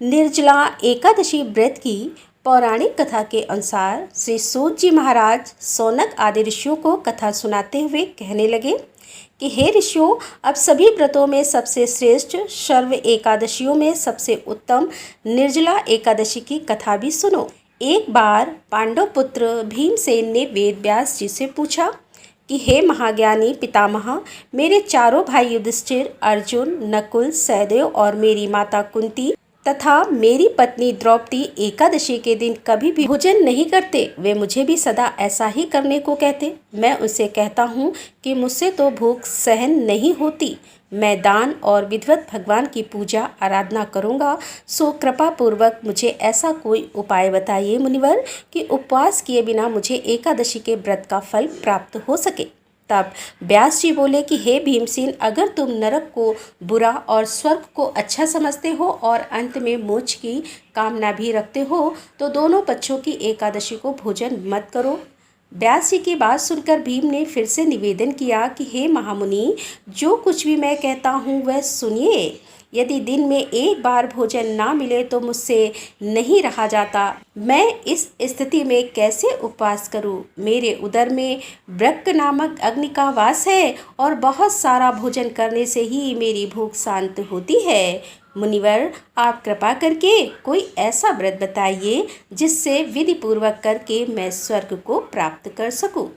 निर्जला एकादशी व्रत की पौराणिक कथा के अनुसार श्री सूत जी महाराज सौनक आदि ऋषियों को कथा सुनाते हुए कहने लगे कि हे ऋषियों, अब सभी व्रतों में सबसे श्रेष्ठ सर्व एकादशियों में सबसे उत्तम निर्जला एकादशी की कथा भी सुनो। एक बार पांडव पुत्र भीमसेन ने वेद व्यास जी से पूछा कि हे महाज्ञानी पितामह, मेरे चारों भाई युधिष्ठिर, अर्जुन, नकुल, सहदेव और मेरी माता कुंती तथा मेरी पत्नी द्रौपदी एकादशी के दिन कभी भी भोजन नहीं करते। वे मुझे भी सदा ऐसा ही करने को कहते। मैं उनसे कहता हूँ कि मुझसे तो भूख सहन नहीं होती। मैं दान और विधिवत भगवान की पूजा आराधना करूँगा। सो कृपा पूर्वक मुझे ऐसा कोई उपाय बताइए मुनिवर कि उपवास किए बिना मुझे एकादशी के व्रत का फल प्राप्त हो सके। तब व्यास जी बोले कि हे भीमसेन, अगर तुम नरक को बुरा और स्वर्ग को अच्छा समझते हो और अंत में मोक्ष की कामना भी रखते हो तो दोनों पक्षों की एकादशी को भोजन मत करो। व्यास जी की बात सुनकर भीम ने फिर से निवेदन किया कि हे महामुनि, जो कुछ भी मैं कहता हूँ वह सुनिए। यदि दिन में एक बार भोजन ना मिले तो मुझसे नहीं रहा जाता। मैं इस स्थिति में कैसे उपवास करूं? मेरे उदर में वृक्क नामक अग्नि का वास है और बहुत सारा भोजन करने से ही मेरी भूख शांत होती है। मुनिवर, आप कृपा करके कोई ऐसा व्रत बताइए जिससे विधि पूर्वक करके मैं स्वर्ग को प्राप्त कर सकूं।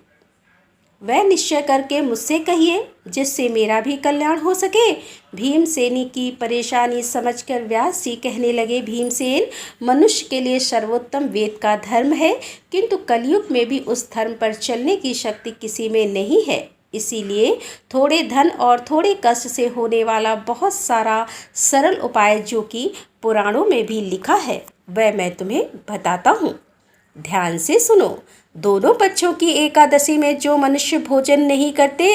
वह निश्चय करके मुझसे कहिए जिससे मेरा भी कल्याण हो सके। भीमसेनी की परेशानी समझकर व्यास जी कहने लगे, भीमसेन, मनुष्य के लिए सर्वोत्तम वेद का धर्म है, किंतु कलयुग में भी उस धर्म पर चलने की शक्ति किसी में नहीं है। इसीलिए थोड़े धन और थोड़े कष्ट से होने वाला बहुत सारा सरल उपाय जो कि पुराणों में भी लिखा है वह मैं तुम्हें बताता हूँ। ध्यान से सुनो। दोनों पक्षों की एकादशी में जो मनुष्य भोजन नहीं करते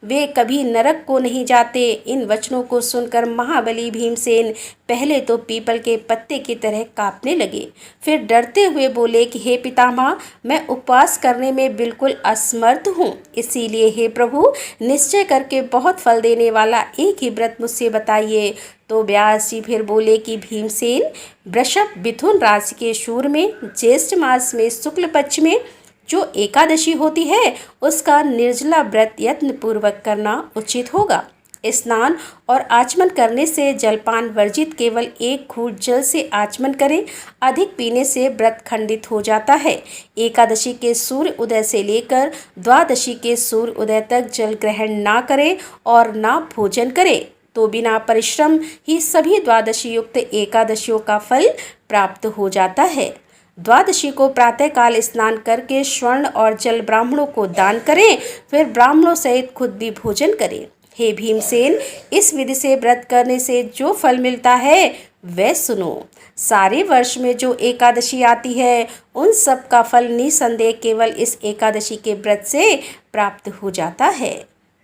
वे कभी नरक को नहीं जाते। इन वचनों को सुनकर महाबली भीमसेन पहले तो पीपल के पत्ते की तरह कांपने लगे, फिर डरते हुए बोले कि हे पितामह, मैं उपवास करने में बिल्कुल असमर्थ हूँ। इसीलिए हे प्रभु, निश्चय करके बहुत फल देने वाला एक ही व्रत मुझसे बताइए। तो व्यास जी फिर बोले कि भीमसेन, वृषभ मिथुन राशि के शूर में ज्येष्ठ मास में शुक्ल पक्ष में जो एकादशी होती है उसका निर्जला व्रत यत्न पूर्वक करना उचित होगा। स्नान और आचमन करने से जलपान वर्जित, केवल एक घूंट जल से आचमन करें। अधिक पीने से व्रत खंडित हो जाता है। एकादशी के सूर्य उदय से लेकर द्वादशी के सूर्य उदय तक जल ग्रहण ना करें और ना भोजन करें तो बिना परिश्रम ही सभी द्वादशी युक्त एकादशियों का फल प्राप्त हो जाता है। द्वादशी को प्रातःकाल स्नान करके स्वर्ण और जल ब्राह्मणों को दान करें, फिर ब्राह्मणों सहित खुद भी भोजन करें। हे भीमसेन, इस विधि से व्रत करने से जो फल मिलता है वह सुनो। सारे वर्ष में जो एकादशी आती है उन सब का फल निसंदेह केवल इस एकादशी के व्रत से प्राप्त हो जाता है।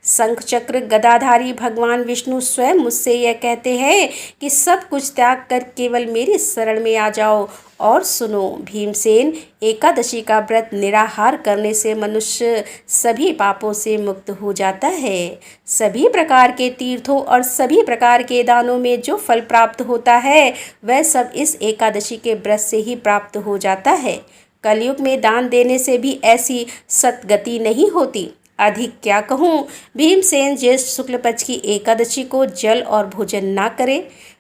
शंख चक्र गदाधारी भगवान विष्णु स्वयं मुझसे यह कहते हैं कि सब कुछ त्याग कर केवल मेरी शरण में आ जाओ। और सुनो भीमसेन, एकादशी का व्रत निराहार करने से मनुष्य सभी पापों से मुक्त हो जाता है। सभी प्रकार के तीर्थों और सभी प्रकार के दानों में जो फल प्राप्त होता है वह सब इस एकादशी के व्रत से ही प्राप्त हो जाता है। कलयुग में दान देने से भी ऐसी सद्गति नहीं होती। अधिक क्या कहूँ। भीमसेन, ज्येष्ठ शुक्ल पक्ष की एकादशी को जल और भोजन ना करे।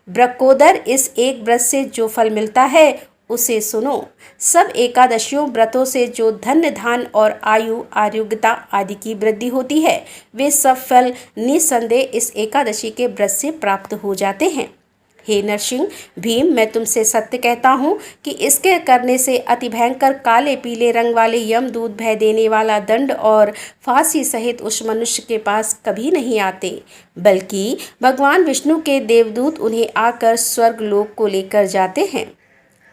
ब्रकोदर, इस एक व्रत से जो फल मिलता है उसे सुनो। सब एकादशियों व्रतों से जो धन्य धान और आयु आरोग्यता आदि की वृद्धि होती है वे सब फल निसंदेह इस एकादशी के व्रत से प्राप्त हो जाते हैं। हे नरसिंह भीम, मैं तुमसे सत्य कहता हूँ कि इसके करने से अति भयंकर काले पीले रंग वाले यमदूत भय देने वाला दंड और फांसी सहित उस मनुष्य के पास कभी नहीं आते, बल्कि भगवान विष्णु के देवदूत उन्हें आकर स्वर्ग लोक को लेकर जाते हैं।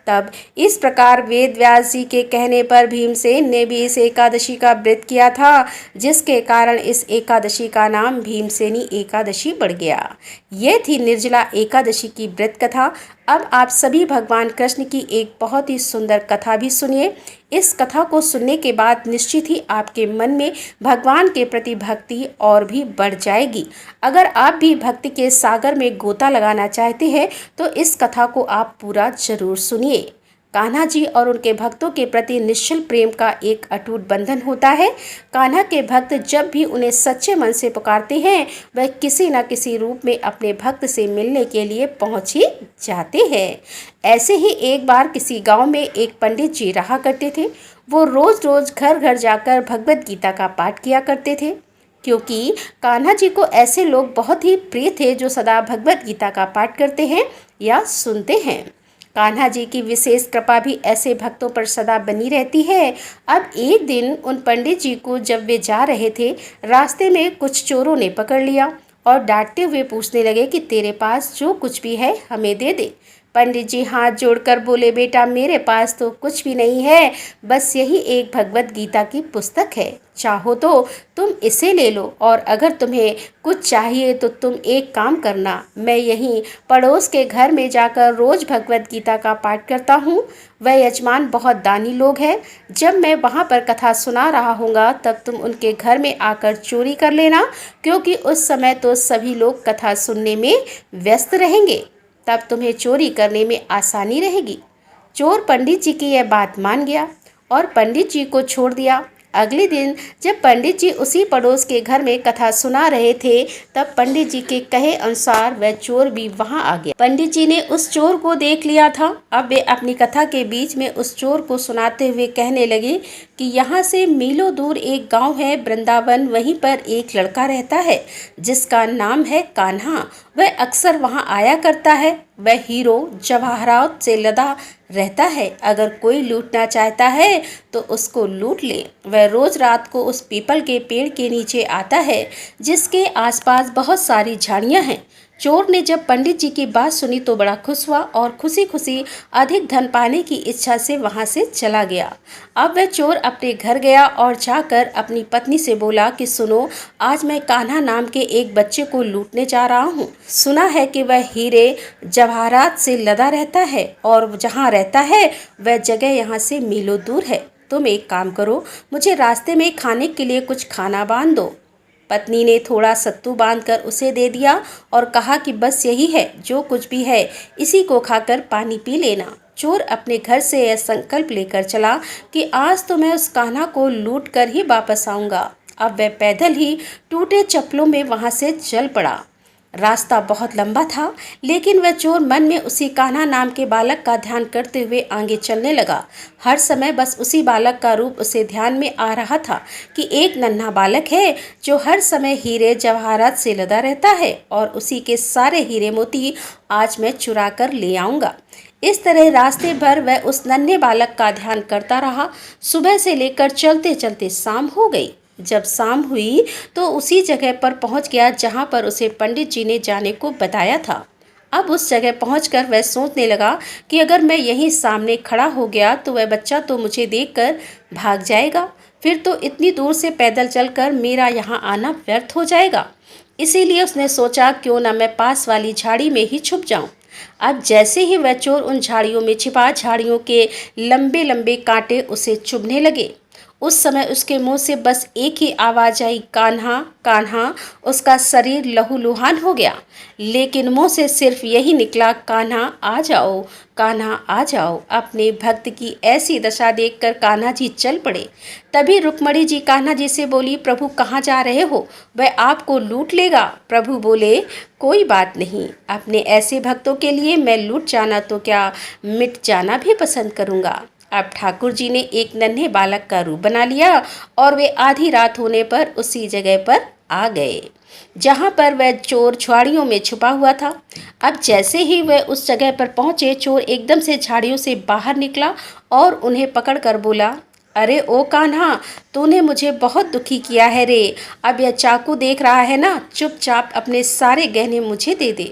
तब इस प्रकार वेद व्यास जी के कहने पर भीमसेन ने भी इस एकादशी का व्रत किया था, जिसके कारण इस एकादशी का नाम भीमसेनी एकादशी पड़ गया। ये थी निर्जला एकादशी की व्रत कथा। अब आप सभी भगवान कृष्ण की एक बहुत ही सुंदर कथा भी सुनिए। इस कथा को सुनने के बाद निश्चित ही आपके मन में भगवान के प्रति भक्ति और भी बढ़ जाएगी। अगर आप भी भक्ति के सागर में गोता लगाना चाहते हैं तो इस कथा को आप पूरा जरूर सुनिए। कान्हा जी और उनके भक्तों के प्रति निश्चल प्रेम का एक अटूट बंधन होता है। कान्हा के भक्त जब भी उन्हें सच्चे मन से पुकारते हैं वह किसी न किसी रूप में अपने भक्त से मिलने के लिए पहुंच ही जाते हैं। ऐसे ही एक बार किसी गांव में एक पंडित जी रहा करते थे। वो रोज रोज घर घर जाकर भगवत गीता का पाठ किया करते थे, क्योंकि कान्हा जी को ऐसे लोग बहुत ही प्रिय थे जो सदा भगवत गीता का पाठ करते हैं या सुनते हैं। कान्हा जी की विशेष कृपा भी ऐसे भक्तों पर सदा बनी रहती है। अब एक दिन उन पंडित जी को जब वे जा रहे थे, रास्ते में कुछ चोरों ने पकड़ लिया और डांटते हुए पूछने लगे कि तेरे पास जो कुछ भी है हमें दे दे। पंडित जी हाथ जोड़कर बोले, बेटा मेरे पास तो कुछ भी नहीं है, बस यही एक भगवत गीता की पुस्तक है। चाहो तो तुम इसे ले लो, और अगर तुम्हें कुछ चाहिए तो तुम एक काम करना, मैं यहीं पड़ोस के घर में जाकर रोज भगवत गीता का पाठ करता हूँ। वह यजमान बहुत दानी लोग हैं। जब मैं वहाँ पर कथा सुना रहा हूँगा तब तुम उनके घर में आकर चोरी कर लेना, क्योंकि उस समय तो सभी लोग कथा सुनने में व्यस्त रहेंगे, तब तुम्हें चोरी करने में आसानी रहेगी। चोर पंडित जी की यह बात मान गया और पंडित जी को छोड़ दिया। अगले दिन जब पंडित जी उसी पड़ोस के घर में कथा सुना रहे थे, तब पंडित जी के कहे अनुसार वह चोर भी वहां आ गया। पंडित जी ने उस चोर को देख लिया था। अब वे अपनी कथा के बीच में उस चोर को सुनाते हुए कहने लगे कि यहाँ से मीलों दूर एक गांव है वृंदावन, वहीं पर एक लड़का रहता है जिसका नाम है कान्हा। वह अक्सर वहां आया करता है। वह हीरो जवाहरात से लदा रहता है। अगर कोई लूटना चाहता है तो उसको लूट ले। वह रोज रात को उस पीपल के पेड़ के नीचे आता है जिसके आसपास बहुत सारी झाड़ियां हैं। चोर ने जब पंडित जी की बात सुनी तो बड़ा खुश हुआ और खुशी खुशी अधिक धन पाने की इच्छा से वहां से चला गया। अब वह चोर अपने घर गया और जाकर अपनी पत्नी से बोला कि सुनो, आज मैं कान्हा नाम के एक बच्चे को लूटने जा रहा हूँ। सुना है कि वह हीरे जवाहरात से लदा रहता है और जहाँ रहता है वह जगह यहाँ से मीलों दूर है। तुम एक काम करो, मुझे रास्ते में खाने के लिए कुछ खाना बांध दो। पत्नी ने थोड़ा सत्तू बांधकर उसे दे दिया और कहा कि बस यही है, जो कुछ भी है इसी को खाकर पानी पी लेना। चोर अपने घर से यह संकल्प लेकर चला कि आज तो मैं उस कान्हा को लूट कर ही वापस आऊँगा। अब वह पैदल ही टूटे चप्पलों में वहाँ से चल पड़ा। रास्ता बहुत लंबा था, लेकिन वह चोर मन में उसी कान्हा नाम के बालक का ध्यान करते हुए आगे चलने लगा। हर समय बस उसी बालक का रूप उसे ध्यान में आ रहा था कि एक नन्हा बालक है जो हर समय हीरे जवाहरात से लदा रहता है और उसी के सारे हीरे मोती आज मैं चुरा कर ले आऊँगा। इस तरह रास्ते भर वह उस नन्हे बालक का ध्यान करता रहा। सुबह से लेकर चलते चलते शाम हो गई। जब शाम हुई तो उसी जगह पर पहुंच गया जहां पर उसे पंडित जी ने जाने को बताया था। अब उस जगह पहुंचकर वह सोचने लगा कि अगर मैं यहीं सामने खड़ा हो गया तो वह बच्चा तो मुझे देखकर भाग जाएगा, फिर तो इतनी दूर से पैदल चलकर मेरा यहाँ आना व्यर्थ हो जाएगा। इसीलिए उसने सोचा क्यों ना मैं पास वाली झाड़ी में ही छुप जाऊं। अब जैसे ही वह चोर उन झाड़ियों में छिपा, झाड़ियों के लंबे लंबे कांटे उसे चुभने लगे। उस समय उसके मुंह से बस एक ही आवाज़ आई, कान्हा कान्हा। उसका शरीर लहूलुहान हो गया, लेकिन मुंह से सिर्फ यही निकला, कान्हा आ जाओ, कान्हा आ जाओ। अपने भक्त की ऐसी दशा देखकर कान्हा जी चल पड़े। तभी रुक्मणी जी कान्हा जी से बोली, प्रभु कहाँ जा रहे हो, वह आपको लूट लेगा। प्रभु बोले, कोई बात नहीं, अपने ऐसे भक्तों के लिए मैं लूट जाना तो क्या, मिट जाना भी पसंद करूँगा। अब ठाकुर जी ने एक नन्हे बालक का रूप बना लिया और वे आधी रात होने पर उसी जगह पर आ गए जहां पर वह चोर झाड़ियों में छुपा हुआ था। अब जैसे ही वह उस जगह पर पहुंचे, चोर एकदम से झाड़ियों से बाहर निकला और उन्हें पकड़कर बोला, अरे ओ कान्हा, तूने मुझे बहुत दुखी किया है रे। अब यह चाकू देख रहा है ना, चुपचाप अपने सारे गहने मुझे दे दे।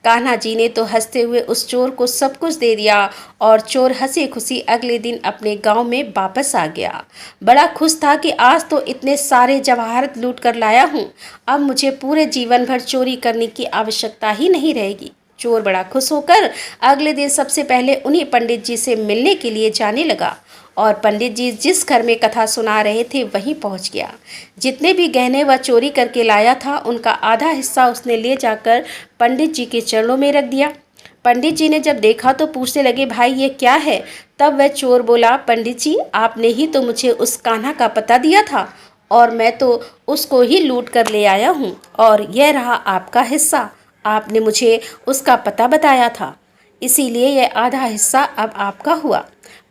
कान्हा जी ने तो हंसते हुए उस चोर को सब कुछ दे दिया और चोर हंसी खुशी अगले दिन अपने गांव में वापस आ गया। बड़ा खुश था कि आज तो इतने सारे जवाहरात लूट कर लाया हूँ, अब मुझे पूरे जीवन भर चोरी करने की आवश्यकता ही नहीं रहेगी। चोर बड़ा खुश होकर अगले दिन सबसे पहले उन्हीं पंडित जी से मिलने के लिए जाने लगा और पंडित जी जिस घर में कथा सुना रहे थे वहीं पहुंच गया। जितने भी गहने वह चोरी करके लाया था उनका आधा हिस्सा उसने ले जाकर पंडित जी के चरणों में रख दिया। पंडित जी ने जब देखा तो पूछने लगे, भाई ये क्या है? तब वह चोर बोला, पंडित जी आपने ही तो मुझे उस कान्हा का पता दिया था और मैं तो उसको ही लूट कर ले आया हूँ और यह रहा आपका हिस्सा। आपने मुझे उसका पता बताया था, इसीलिए यह आधा हिस्सा अब आपका हुआ।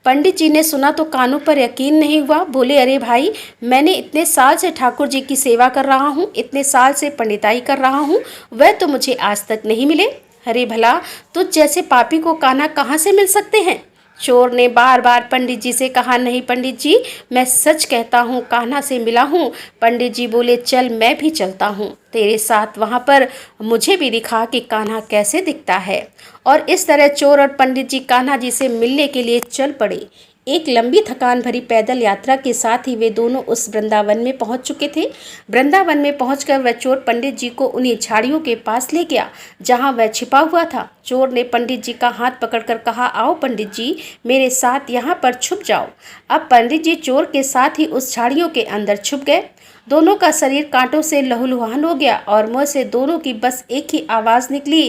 पंडित जी ने सुना तो कानों पर यकीन नहीं हुआ। बोले, अरे भाई, मैंने इतने साल से ठाकुर जी की सेवा कर रहा हूँ, इतने साल से पंडिताई कर रहा हूँ, वह तो मुझे आज तक नहीं मिले। अरे भला, तुझ जैसे पापी को कान्हा कहाँ से मिल सकते हैं? चोर ने बार बार पंडित जी से कहा, नहीं पंडित जी, मैं सच कहता हूँ, कान्हा से मिला हूँ। पंडित जी बोले, चल मैं भी चलता हूँ तेरे साथ, वहाँ पर मुझे भी दिखा कि कान्हा कैसे दिखता है। और इस तरह चोर और पंडित जी कान्हा जी से मिलने के लिए चल पड़े। एक लंबी थकान भरी पैदल यात्रा के साथ ही वे दोनों उस वृंदावन में पहुंच चुके थे। वृंदावन में पहुंचकर वह चोर पंडित जी को उन्हीं झाड़ियों के पास ले गया जहां वह छिपा हुआ था। चोर ने पंडित जी का हाथ पकड़कर कहा, आओ पंडित जी, मेरे साथ यहाँ पर छुप जाओ। अब पंडित जी चोर के साथ ही उस झाड़ियों के अंदर छुप गए। दोनों का शरीर कांटों से लहूलुहान हो गया और मुंह से दोनों की बस एक ही आवाज़ निकली,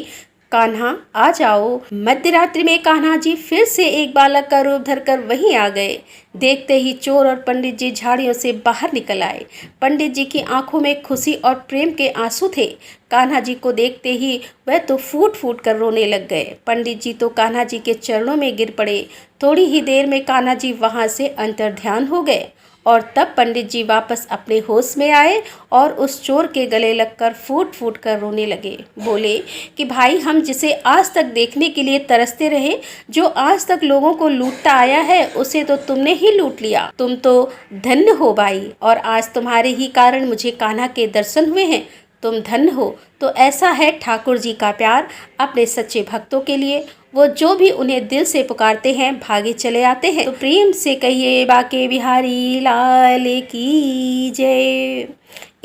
कान्हा आ जाओ। मध्यरात्रि में कान्हा जी फिर से एक बालक का रूप धरकर वहीं आ गए। देखते ही चोर और पंडित जी झाड़ियों से बाहर निकल आए। पंडित जी की आंखों में खुशी और प्रेम के आंसू थे। कान्हा जी को देखते ही वह तो फूट फूट कर रोने लग गए। पंडित जी तो कान्हा जी के चरणों में गिर पड़े। थोड़ी ही देर में कान्हा जी वहां से अंतर्ध्यान हो गए और तब पंडित जी वापस अपने होश में आए और उस चोर के गले लगकर फूट फूट कर रोने लगे। बोले कि भाई, हम जिसे आज तक देखने के लिए तरसते रहे, जो आज तक लोगों को लूटता आया है, उसे तो तुमने ही लूट लिया। तुम तो धन्य हो भाई, और आज तुम्हारे ही कारण मुझे कान्हा के दर्शन हुए हैं। तुम धन्य हो। तो ऐसा है ठाकुर जी का प्यार अपने सच्चे भक्तों के लिए। वो जो भी उन्हें दिल से पुकारते हैं भागे चले आते हैं। तो प्रेम से कहिए, बाके बिहारी लाल की जय।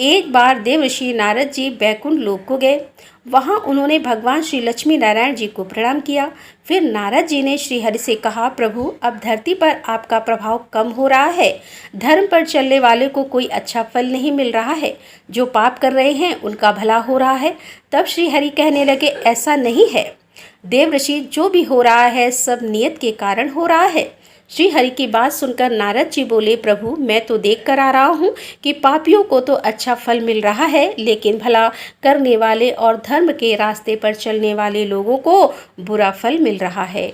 एक बार देवर्षि नारद जी बैकुंठ लोक को गए। वहां उन्होंने भगवान श्री लक्ष्मी नारायण जी को प्रणाम किया। फिर नारद जी ने श्री हरि से कहा, प्रभु, अब धरती पर आपका प्रभाव कम हो रहा है। धर्म पर चलने वाले को कोई अच्छा फल नहीं मिल रहा है। जो पाप कर रहे हैं उनका भला हो रहा है। तब श्री हरि कहने लगे, ऐसा नहीं है देवर्षि, जो भी हो रहा है सब नियत के कारण हो रहा है। श्री हरि की बात सुनकर नारद जी बोले, प्रभु, मैं तो देख कर आ रहा हूँ कि पापियों को तो अच्छा फल मिल रहा है, लेकिन भला करने वाले और धर्म के रास्ते पर चलने वाले लोगों को बुरा फल मिल रहा है।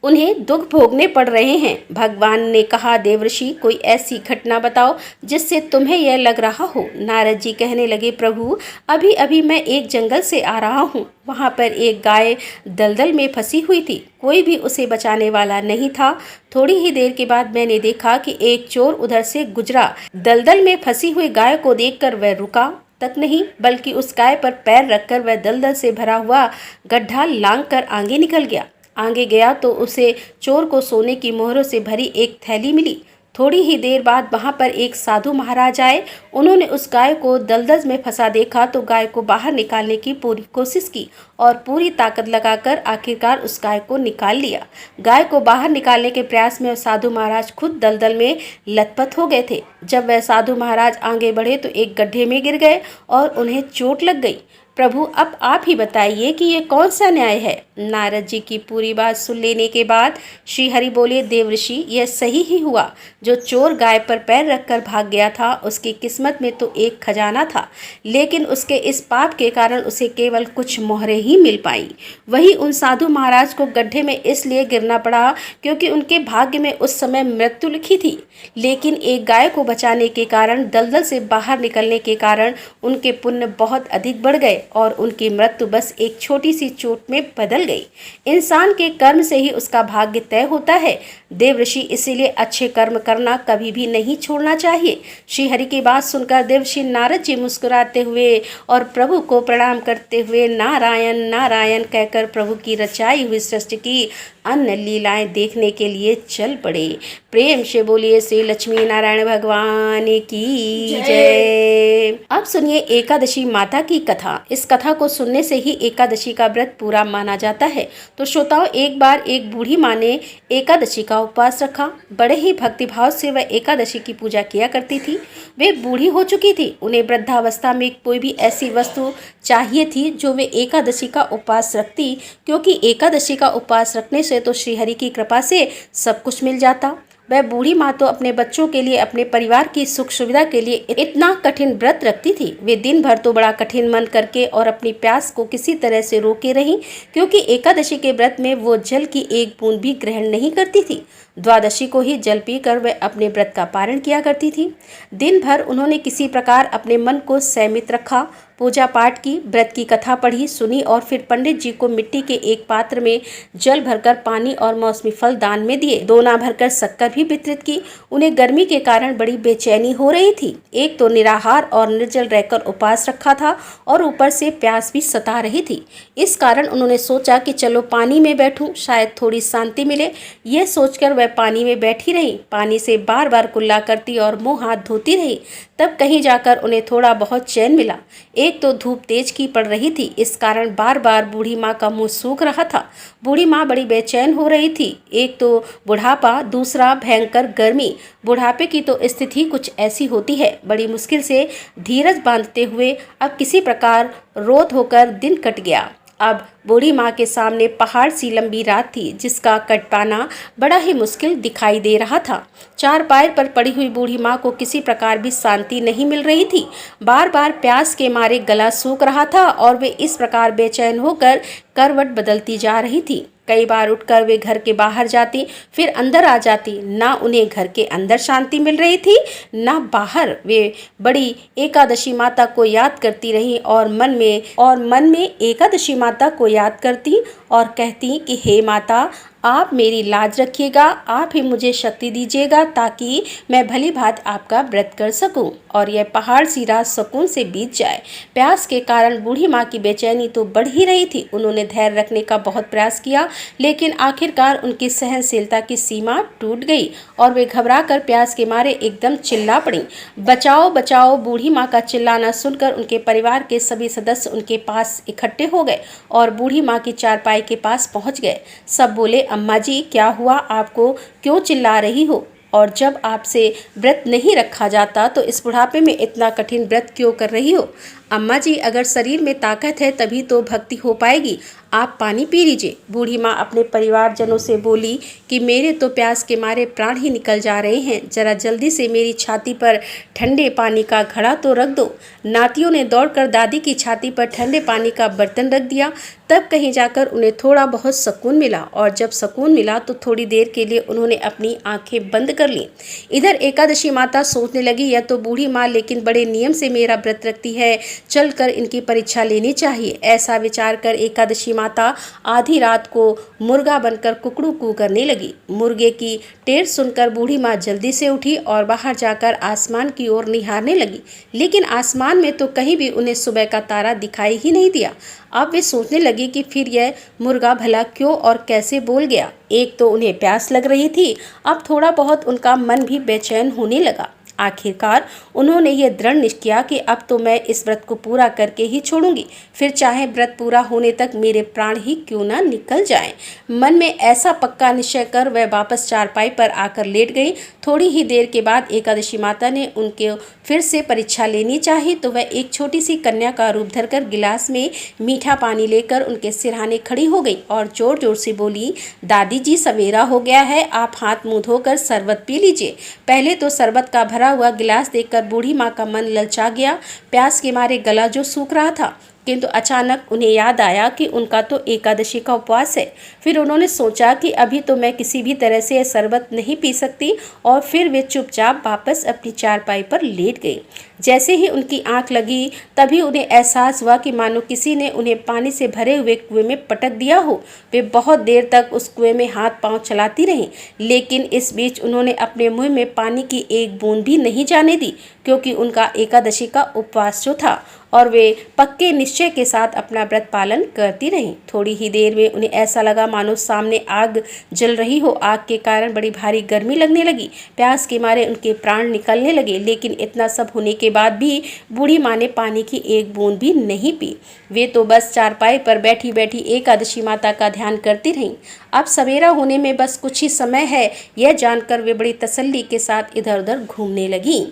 उन्हें दुख भोगने पड़ रहे हैं। भगवान ने कहा, देवर्षि, कोई ऐसी घटना बताओ जिससे तुम्हें यह लग रहा हो। नारद जी कहने लगे, प्रभु, अभी अभी मैं एक जंगल से आ रहा हूँ। वहाँ पर एक गाय दलदल में फंसी हुई थी। कोई भी उसे बचाने वाला नहीं था। थोड़ी ही देर के बाद मैंने देखा कि एक चोर उधर से गुजरा। दलदल में फंसी हुई गाय को देखकर वह रुका तक नहीं, बल्कि उस गाय पर पैर रखकर वह दलदल से भरा हुआ गड्ढा लांघ कर आगे निकल गया। आगे गया तो उसे चोर को सोने की मोहरों से भरी एक थैली मिली। थोड़ी ही देर बाद वहां पर एक साधु महाराज आए। उन्होंने उस गाय को दलदल में फंसा देखा तो गाय को बाहर निकालने की पूरी कोशिश की और पूरी ताकत लगाकर आखिरकार उस गाय को निकाल लिया। गाय को बाहर निकालने के प्रयास में साधु महाराज खुद दलदल में लथपथ हो गए थे। जब वह साधु महाराज आगे बढ़े तो एक गड्ढे में गिर गए और उन्हें चोट लग गई। प्रभु, अब आप ही बताइए कि ये कौन सा न्याय है। नारद जी की पूरी बात सुन लेने के बाद श्री हरि बोले, देवर्षि, यह सही ही हुआ। जो चोर गाय पर पैर रखकर भाग गया था, उसकी किस्मत में तो एक खजाना था, लेकिन उसके इस पाप के कारण उसे केवल कुछ मोहरें ही मिल पाई। वही उन साधु महाराज को गड्ढे में इसलिए गिरना पड़ा क्योंकि उनके भाग्य में उस समय मृत्यु लिखी थी, लेकिन एक गाय को बचाने के कारण, दलदल से बाहर निकलने के कारण उनके पुण्य बहुत अधिक बढ़ गए और उनकी मृत्यु बस एक छोटी सी चोट में बदल गई। इंसान के कर्म से ही उसका भाग्य तय होता है देवर्षि, इसीलिए अच्छे कर्म करना कभी भी नहीं छोड़ना चाहिए। श्री हरि की बात सुनकर देवर्षि नारद जी मुस्कुराते हुए और प्रभु को प्रणाम करते हुए नारायण नारायण कहकर प्रभु की रचाई हुई सृष्टि की अन्य लीलाएं देखने के लिए चल पड़े। प्रेम से बोलिए श्री लक्ष्मी नारायण भगवान की जय। अब सुनिए एकादशी माता की कथा। इस कथा को सुनने से ही एकादशी का व्रत पूरा माना जाता है। तो श्रोताओं, एक बार एक बूढ़ी माँ ने एकादशी का उपवास रखा। बड़े ही भक्तिभाव से वह एकादशी की पूजा किया करती थी। वे बूढ़ी हो चुकी थी। उन्हें वृद्धावस्था में कोई भी ऐसी वस्तु चाहिए थी जो वे एकादशी का उपवास रखती, क्योंकि एकादशी का उपवास रखने से तो श्रीहरि की कृपा से सब कुछ मिल जाता। वह बूढ़ी माँ तो अपने बच्चों के लिए, अपने परिवार की सुख सुविधा के लिए इतना कठिन व्रत रखती थी। वे दिन भर तो बड़ा कठिन मन करके और अपनी प्यास को किसी तरह से रोके रहीं, क्योंकि एकादशी के व्रत में वो जल की एक बूंद भी ग्रहण नहीं करती थी। द्वादशी को ही जल पीकर वह अपने व्रत का पारण किया करती थी। दिन भर उन्होंने किसी प्रकार अपने मन को संयमित रखा, पूजा पाठ की, व्रत की कथा पढ़ी, सुनी और फिर पंडित जी को मिट्टी के एक पात्र में जल भरकर पानी और मौसमी फल दान में दिए। दोना भरकर शक्कर भी वितरित की। उन्हें गर्मी के कारण बड़ी बेचैनी हो रही थी। एक तो निराहार और निर्जल रहकर उपवास रखा था और ऊपर से प्यास भी सता रही थी। इस कारण उन्होंने सोचा कि चलो पानी में बैठूं, शायद थोड़ी शांति मिले। यह सोचकर वह पानी में बैठी रही। पानी से बार बार कुल्ला करती और मुंह हाथ धोती रही। तब कहीं जाकर उन्हें थोड़ा बहुत चैन मिला। एक तो धूप तेज की पड़ रही थी, इस कारण बार बार बूढ़ी माँ का मुंह सूख रहा था। बूढ़ी माँ बड़ी बेचैन हो रही थी। एक तो बुढ़ापा, दूसरा भयंकर गर्मी। बुढ़ापे की तो स्थिति कुछ ऐसी होती है, बड़ी मुश्किल से धीरज बांधते हुए अब किसी प्रकार रोत होकर दिन कट गया। अब बूढ़ी माँ के सामने पहाड़ सी लंबी रात थी, जिसका कट पाना बड़ा ही मुश्किल दिखाई दे रहा था। चारपाई पर पड़ी हुई बूढ़ी माँ को किसी प्रकार भी शांति नहीं मिल रही थी। बार बार प्यास के मारे गला सूख रहा था और वे इस प्रकार बेचैन होकर करवट बदलती जा रही थी। कई बार उठकर वे घर के बाहर जाती, फिर अंदर आ जाती। ना उन्हें घर के अंदर शांति मिल रही थी, ना बाहर। वे बड़ी एकादशी माता को याद करती रहीं और मन में एकादशी माता को याद करती और कहती कि हे माता, आप मेरी लाज रखिएगा, आप ही मुझे शक्ति दीजिएगा ताकि मैं भली भांति आपका व्रत कर सकूं और यह पहाड़ सी रात सुकून से बीत जाए। प्यास के कारण बूढ़ी माँ की बेचैनी तो बढ़ ही रही थी। उन्होंने धैर्य रखने का बहुत प्रयास किया, लेकिन आखिरकार उनकी सहनशीलता की सीमा टूट गई और वे घबराकर प्यास के मारे एकदम चिल्ला पड़ी। बचाओ बचाओ! बूढ़ी माँ का चिल्लाना सुनकर उनके परिवार के सभी सदस्य उनके पास इकट्ठे हो गए और बूढ़ी माँ की चारपाई के पास पहुँच गए। सब बोले, अम्मा जी, क्या हुआ? आपको क्यों चिल्ला रही हो? और जब आपसे व्रत नहीं रखा जाता तो इस बुढ़ापे में इतना कठिन व्रत क्यों कर रही हो? अम्मा जी, अगर शरीर में ताकत है तभी तो भक्ति हो पाएगी। आप पानी पी लीजिए। बूढ़ी माँ अपने परिवारजनों से बोली कि मेरे तो प्यास के मारे प्राण ही निकल जा रहे हैं। जरा जल्दी से मेरी छाती पर ठंडे पानी का घड़ा तो रख दो। नातियों ने दौड़कर दादी की छाती पर ठंडे पानी का बर्तन रख दिया। तब कहीं जाकर उन्हें थोड़ा बहुत सुकून मिला और जब सुकून मिला तो थोड़ी देर के लिए उन्होंने अपनी आंखें बंद कर लीं। इधर एकादशी माता सोचने लगी, यह तो बूढ़ी माँ लेकिन बड़े नियम से मेरा व्रत रखती है, चलकर इनकी परीक्षा लेनी चाहिए। ऐसा विचार कर एकादशी माता आधी रात को मुर्गा बनकर कुकड़ू कू करने लगी। मुर्गे की टेर सुनकर बूढ़ी माँ जल्दी से उठी और बाहर जाकर आसमान की ओर निहारने लगी, लेकिन आसमान में तो कहीं भी उन्हें सुबह का तारा दिखाई ही नहीं दिया। अब वे सोचने लगी कि फिर यह मुर्गा भला क्यों और कैसे बोल गया। एक तो उन्हें प्यास लग रही थी, अब थोड़ा बहुत उनका मन भी बेचैन होने लगा। आखिरकार उन्होंने ये दृढ़ निश्चय किया कि अब तो मैं इस व्रत को पूरा करके ही छोड़ूंगी, फिर चाहे व्रत पूरा होने तक मेरे प्राण ही क्यों ना निकल जाएं। मन में ऐसा पक्का निश्चय कर वह वापस चारपाई पर आकर लेट गई। थोड़ी ही देर के बाद एकादशी माता ने उनके फिर से परीक्षा लेनी चाहिए तो वह एक छोटी सी कन्या का रूप धरकर गिलास में मीठा पानी लेकर उनके सिरहाने खड़ी हो गई और जोर जोर से बोली, दादी जी, सवेरा हो गया है, आप हाथ मुंह धोकर शरबत पी लीजिए। पहले तो शरबत का भरा हुआ गिलास देखकर बूढ़ी माँ का मन ललचा गया। प्यास के मारे गला जो सूख रहा था, किंतु अचानक उन्हें याद आया कि उनका तो एकादशी का उपवास है। फिर उन्होंने सोचा कि अभी तो मैं किसी भी तरह से यह शरबत नहीं पी सकती और फिर वे चुपचाप वापस अपनी चारपाई पर लेट गई। जैसे ही उनकी आंख लगी तभी उन्हें एहसास हुआ कि मानो किसी ने उन्हें पानी से भरे हुए कुएं में पटक दिया हो। वे बहुत देर तक उस कुएं में हाथ पांव चलाती रहीं, लेकिन इस बीच उन्होंने अपने मुंह में पानी की एक बूंद भी नहीं जाने दी। क्योंकि उनका एकादशी का उपवास जो था और वे पक्के निश्चय के साथ अपना व्रत पालन करती रहीं। थोड़ी ही देर में उन्हें ऐसा लगा मानो सामने आग जल रही हो। आग के कारण बड़ी भारी गर्मी लगने लगी। प्यास के मारे उनके प्राण निकलने लगे। लेकिन इतना सब होने के बाद भी बूढ़ी माँ ने पानी की एक बूंद भी नहीं पी। वे तो बस चारपाई पर बैठी बैठी एकादशी माता का ध्यान करती रहीं। अब सवेरा होने में बस कुछ ही समय है, यह जानकर वे बड़ी तसल्ली के साथ इधर उधर घूमने लगीं।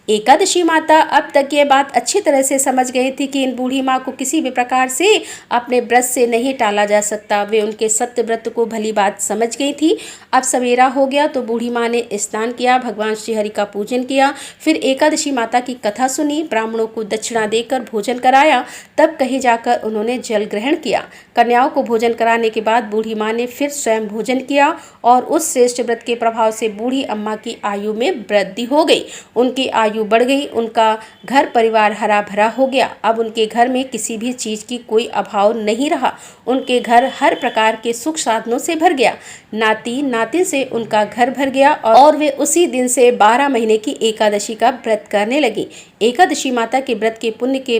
एकादशी माता अब तक ये बात अच्छी तरह से समझ गई थी कि इन बूढ़ी माँ को किसी भी प्रकार से अपने व्रत से नहीं टाला जा सकता। वे उनके सत्य व्रत को भली बात समझ गई थी। अब सवेरा हो गया तो बूढ़ी माँ ने स्नान किया, भगवान श्री हरि का पूजन किया, फिर एकादशी माता की कथा सुनी, ब्राह्मणों को दक्षिणा देकर भोजन कराया। तब कहीं जाकर उन्होंने जल ग्रहण किया। कन्याओं को भोजन कराने के बाद बूढ़ी माँ ने फिर स्वयं भोजन किया और उस श्रेष्ठ व्रत के प्रभाव से बूढ़ी अम्मा की आयु में वृद्धि हो गई। उनकी आयु बढ़ गई। उनका घर परिवार हरा भरा हो गया। अब उनके घर में किसी भी चीज की कोई अभाव नहीं रहा। उनके घर हर प्रकार के सुख साधनों से भर गया। नाती नातिन से उनका घर भर गया और वे उसी दिन से 12 महीने की एकादशी का व्रत करने लगी। एकादशी माता के व्रत के पुण्य के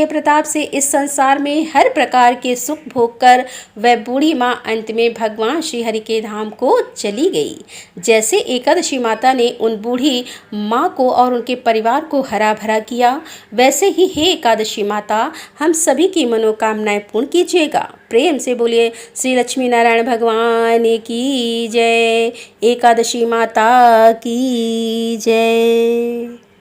प्रताप से इस संसार में हर प्रकार के सुख भोग कर वह बूढ़ी माँ अंत में भगवान श्री हरि के धाम को चली गई। जैसे एकादशी माता ने उन बूढ़ी माँ को और उनके परिवार को हरा भरा किया, वैसे ही हे एकादशी माता हम सभी की मनोकामनाएं पूर्ण कीजिएगा। प्रेम से बोलिए श्री लक्ष्मी नारायण भगवान की जय। एकादशी माता की जय।